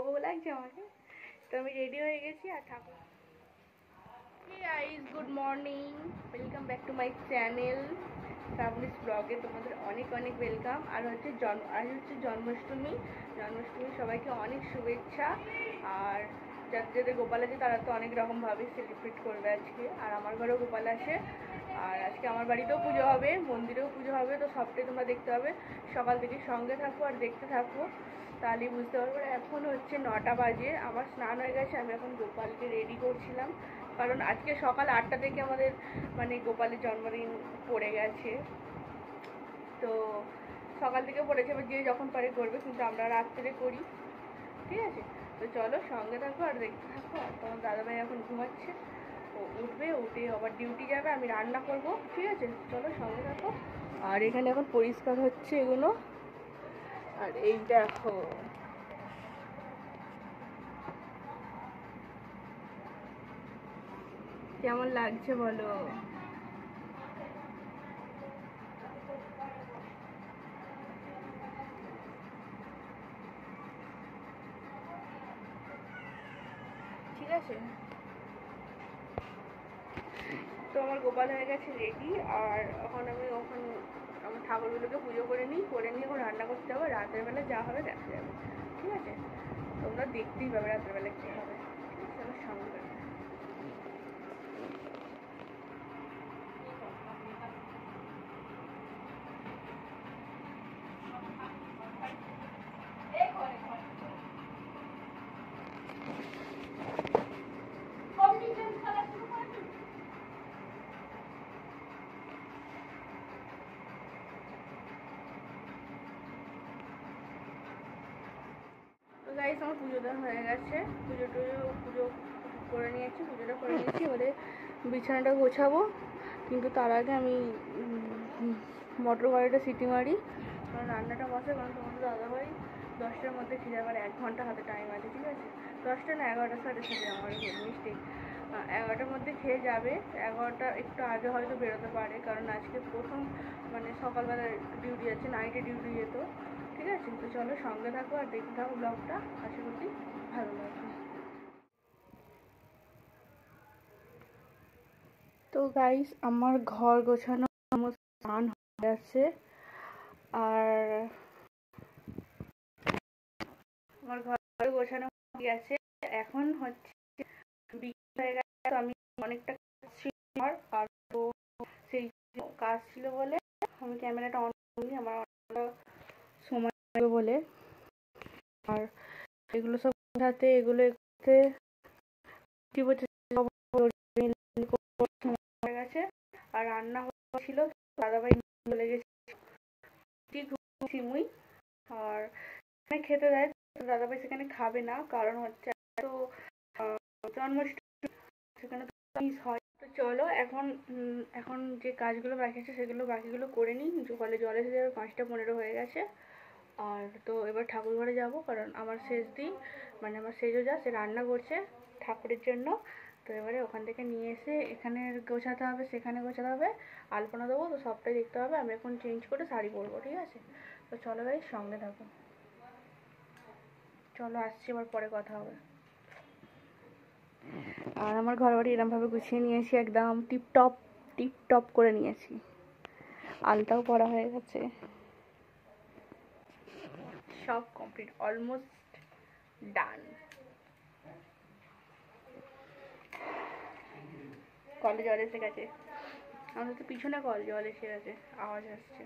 বউ লাগছে আমাকে। তো আমি রেডি হয়ে গেছি আর ঠাকুর। Guys good morning, welcome back to my channel Shrabani's ব্লগে। তোমাদের অনেক অনেক ওয়েলকাম। আর হচ্ছে আজ হচ্ছে জন্মাষ্টমী। সবাইকে অনেক শুভেচ্ছা। আর যাদের গোপাল আছে তারা তো অনেক রকমভাবে সেলিব্রেট করবে আজকে। আর আমার ঘরেও গোপাল আছে। আর আজকে আমার বাড়িতেও পুজো হবে, মন্দিরেও পুজো হবে। তো সবটাই তোমরা দেখতে হবে। সকাল থেকে সঙ্গে থাকো আর দেখতে থাকো, তাহলেই বুঝতে পারবো। এখন হচ্ছে 9টা বাজে, আমার স্নান হয়ে গেছে। আমি এখন গোপালকে রেডি করছিলাম, কারণ আজকে সকাল 8টা থেকে আমাদের মানে গোপালের জন্মদিন পড়ে গেছে। তো সকাল থেকে পড়েছে, এবার যে যখন পারে করবে, কিন্তু আমরা রাত্রে করি, ঠিক আছে? তো চলো সঙ্গে থাকো আর দেখতে থাকো। আর তোমার দাদাভাই এখন ঘুমাচ্ছে, ও উঠবে, উঠে আবার ডিউটি যাবে, আমি রান্না করব, ঠিক আছে? চলো সঙ্গে থাকো। আর এখানে এখন পরিষ্কার হচ্ছে এগুলো। আর এই দেখো, কেমন লাগছে বলো? ঠিক আছে, তো আমার গোপাল হয়ে গেছে রেডি। আর এখন আমি আমার ঠাকুরগুলোকে পুজো করে নিই, এখন রান্না করতে হবে। রাতের বেলা যা হবে দেখা যাবে, ঠিক আছে? তোমরা দেখতেই পাবে রাতের বেলা কী হবে, ঠিক আছে? আমার সঙ্গে তো গাইস, আমার পুজো দেওয়া হয়ে গেছে। পুজো করে নিয়েছি, পুজোটা করে নিয়েছি। এবারে বিছানাটা গোছাবো, কিন্তু তার আগে আমি মটর কড়াইটা সিটি মারি, কারণ রান্নাটা বসে। কারণ তোমাদের দাদাভাই 10টার মধ্যে খেয়ে যাবার 1 ঘন্টা হাতে টাইম আছে, ঠিক আছে? 10টা না, 11টা, 10:30 আমার মিস্টেক। 11টার মধ্যে খেয়ে যাবে। 11টা একটু আগে হয়তো বেরোতে পারে, কারণ আজকে প্রথম মানে সকালবেলা ডিউটি আছে, নাইটে ডিউটি যেত, ঠিক আছে? তো চলো সঙ্গে থাকো আর দেখতে থাকো ব্লগটা, আশা করছি ভালো লাগবে। তো গাইস, আমার ঘর গোছানো স্নান হয়ে গেছে। আর আমার ঘর গোছানো হয়ে গেছে। এখন হচ্ছে বিকেল হয়ে গেছে। তো আমি অনেকটা কাজ ছিল আমার, আর তো সেই কাজ ছিল বলে আমি ক্যামেরাটা অন করিনি, আমার অনেকটা সময় লাগবে বলে। আর এগুলো সব সাথে এগুলো একটু হয়ে গেছে। আর রান্না হচ্ছিল, দাদাভাই চলে গেছে সিমুই। আর খেতে দেয়, দাদাভাই সেখানে খাবে না, কারণ হচ্ছে তো জন্মাষ্টমী সেখানে মিস হয়। তো চলো এখন যে কাজগুলো বাকি আছে সেগুলো বাকিগুলো করে নিই। সকালে জল এসে যাবে, 5টা 15 হয়ে গেছে। আর তো এবার ঠাকুর ঘরে যাবো, কারণ আমার শেষ দিন, মানে আমার সেজো যা সে রান্না করছে ঠাকুরের জন্য। তো এবারে ওখান থেকে নিয়ে এসে এখানে গোছাতে হবে, সেখানে গোছাতে হবে, আলপনা দেবো, তো সবটাই দেখতে হবে। আমি এখন চেঞ্জ করে শাড়ি পরবো, ঠিক আছে? তো চলো ভাই সঙ্গে থাকো। চলো আসছি, এবার পরে কথা হবে। আর আমার ঘর বাড়ি এরমভাবে গুছিয়ে নিয়েছি, একদম টিপটপ করে নিয়েছি। আলতাও পরা হয়ে গেছে, সব কমপ্লিট, অলমোস্ট ডান। কলে জল এসে গেছে, আমাদের তো পিছনে কল, জল এসে গেছে, আওয়াজ আসছে।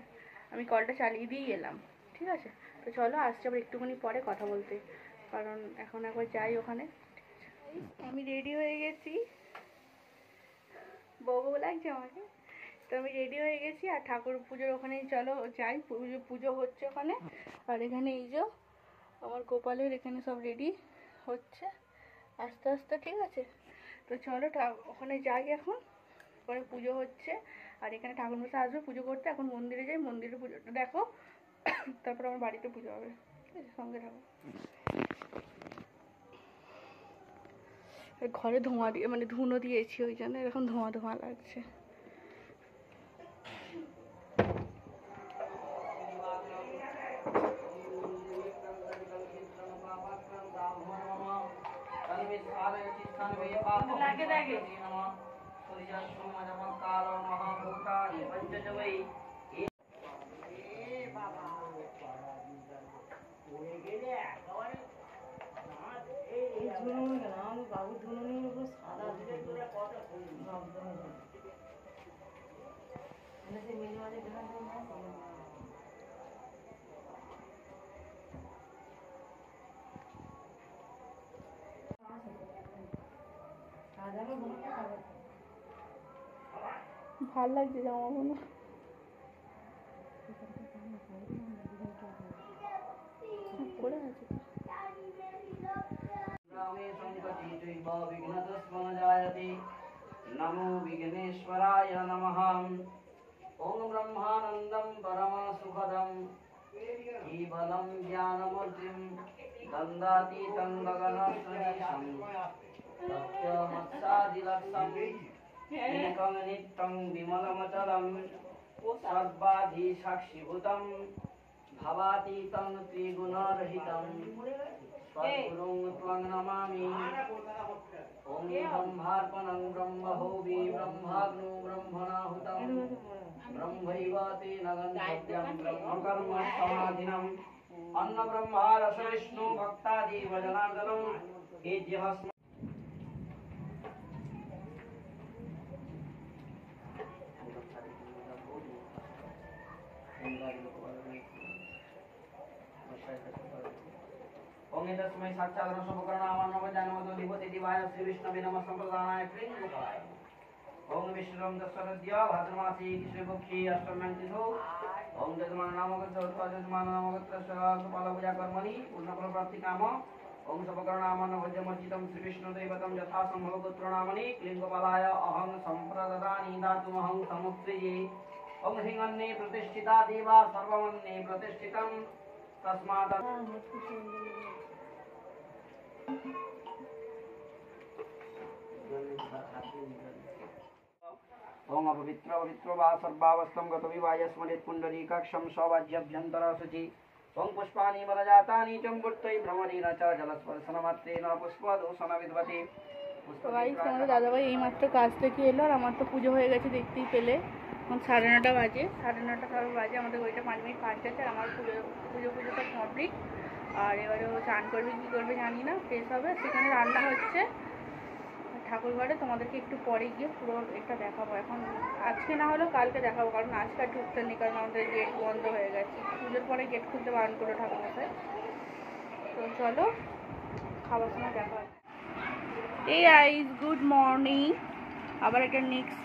আমি কলটা চালিয়ে দিয়েই এলাম, ঠিক আছে? তো চলো আসছে আবার একটুখানি পরে কথা বলতে, কারণ এখন একবার যাই ওখানে। আমি রেডি হয়ে গেছি, বউ লাগছে আমাকে। তো আমি রেডি হয়ে গেছি আর ঠাকুর পুজোর ওখানেই চলো যাই, পুজো হচ্ছে ওখানে। আর এখানে এই যে আমার গোপালের এখানে সব রেডি হচ্ছে আস্তে আস্তে, ঠিক আছে? তো চলো ওখানে যাই এখন, পরে পুজো হচ্ছে। আর এখানে ঠাকুর মশাই আসবে পুজো করতে। এখন মন্দিরে যাই, মন্দিরে পুজোটা দেখো, তারপর আমার বাড়িতে পুজো হবে, ঠিক আছে? সঙ্গে থাকো। ঘরে ধোঁয়া দিয়ে মানে ধুনো দিয়েছি, ওই জন্য এরকম ধোঁয়া ধোঁয়া লাগছে। লাগে দেখে বাবু ধুনুনি সাদা ভাল লাগছে জামাগুলো করে আছে नमो विघ्नेश्वराय नमः। ओम ब्रह्मानंदं परमसुखदं केवलं ज्ञानमूर्तिं दन्दातीतं गगनसदृशं सत्यमत्सादिलक्षम् एकं नित्यं विमलमचलं सर्वाधिसाक्षिभूतं भवातीतं त्रिगुणरहितं सद्गुरुं त्वं नमामि। ओम ब्रह्मार्पणं ब्रह्महोवि ब्रह्माग्नो ब्रह्मणाहुतं ब्रह्मैव तेन गन्तव्यं ब्रह्मकर्म समाधिनम् अन्न ब्रह्मा रस विष्णु भक्तादि भजनार्दनं एज्यहस्म ओम तस्मै साक्षात् नमः जानवतो दिवते दिवाय श्री विष्णवे नमः संप्रदानाय क्लीं गोपाय। ओम विष्णुं दशरथ्य भाद्रमासी कृष्णपक्षी अष्टम्यन्तिथो ओम जजमान नामगोत्र जजमान नामगोत्र सुपाल पूजा कर्मणि पूर्णफल प्राप्ति काम ओम सबकर्णामन भजमर्चितं श्री विष्णु दैवतं यथा संभव गोत्रनामनि क्लीं गोपालाय अहं संप्रददानि दातुमहं समुत्सृजे। ओम हिंगन्ने प्रतिष्ठिता देवा सर्वमन्ने प्रतिष्ठितं तस्मात् ओम पवित्र पवित्र वा सर्वावस्थं गतविवाय स्मरेत् पुण्डरीकाक्षं स्ववाज्यभ्यन्तरशुचि ओम पुष्पाणि मरजातानि चम्बुर्तै भ्रमणेन च जलस्पर्शनमात्रेण पुष्पदूषणविद्वते। তো গাইস তোমাদের দাদাভাই এইমাত্র কাজ থেকে এলো আর আমার তো পুজো হয়ে গেছে দেখতেই পেলে। এখন 9:30 বাজে, 9:30 বাজে, আমাদের ওইটা 5 মিনিট পাঁচ আছে আর আমার পুজো সব কমপ্লিট। আর এবারে ও চান করবে কী করবে জানি না, ফ্রেশ হবে। সেখানে রান্না হচ্ছে ঠাকুর ঘরে, তোমাদেরকে একটু পরে গিয়ে পুরো এটা দেখাবো। এখন আজকে না হলেও কালকে দেখাবো, কারণ আজকে আর ঢুকতে নেই, কারণ আমাদের গেট বন্ধ হয়ে গেছে। পুজোর পরে গেট খুলতে বারণ করলো ঠাকুর মশাই। তো চলো খাবার সময় দেখা হচ্ছে। এই গাইস গুড মর্নিং, আবার একটা নেক্সট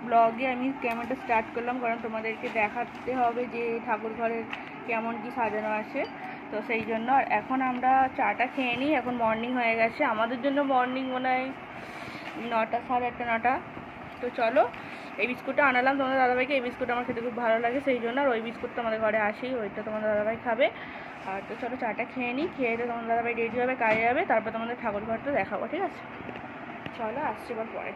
ব্লগে আমি ক্যামেরাটা স্টার্ট করলাম, কারণ তোমাদেরকে দেখাতে হবে যে ঠাকুর ঘরের কেমন কি সাজানো আছে। তো সেই জন্য এখন আমরা চাটা খেয়ে নিই। এখন মর্নিং হয়ে গেছে, আমাদের জন্য মর্নিং মনে হয় 9টা, 8:30, 9টা। তো চলো এই বিস্কুটটা আনালাম তোমাদের দাদাভাইকে। এই বিস্কুট আমার খেতে খুব ভালো লাগে, সেই জন্য। আর ওই বিস্কুটটা আমাদের ঘরে আসেই, ওইটা তোমাদের দাদাভাই খাবে। আর তো চলো চাটা খেয়ে নিই, খেয়ে তো তোমাদের দাদাভাই রেডি হবে, কাজে যাবে, তারপর তোমাদের ঠাকুর ঘরটা দেখাবো, ঠিক আছে? চলো আসছি এবার পরে।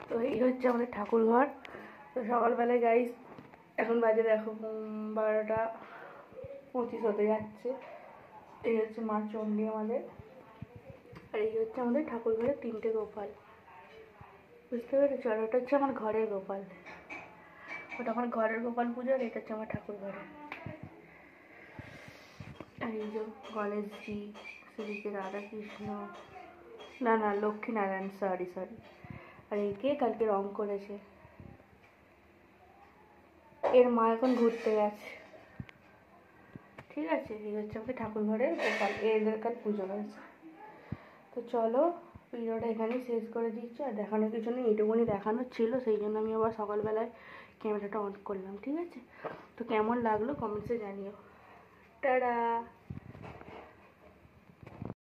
তো এই হচ্ছে আমাদের ঠাকুর ঘর। তো সকালবেলায় গাইস এখন বাজে দেখো 12:25 হতে যাচ্ছে। এই হচ্ছে মা চণ্ডী আমাদের, আর এই হচ্ছে আমাদের ঠাকুর ঘরের 3টে গোপাল, বুঝতে পেরেছো? আর ওটা হচ্ছে আমার ঘরের গোপাল, ওটা আমার ঘরের গোপাল পুজো, আর এটা হচ্ছে আমার ঠাকুর ঘরে। আর এই যে গণেশজি, শ্রীকে রাধাকৃষ্ণ, না লক্ষ্মীনারায়ণ, সরি। আর একে কালকে রং করেছে, এর মা এখন ঘুরতে গেছে, ঠিক আছে? এই হচ্ছে আমাদের ঠাকুর ঘরের গোপাল, এদের কাল পুজো হয়েছে। তো চলো ভিডিওটা এখানেই শেষ করে দিচ্ছি। আর দেখানোর কিছু নেই, এইটুকুনি দেখানোর ছিল, সেই জন্য আমি আবার সকালবেলায় ক্যামেরাটা অন করলাম, ঠিক আছে? তো কেমন লাগলো কমেন্টসে জানিও। টাটা।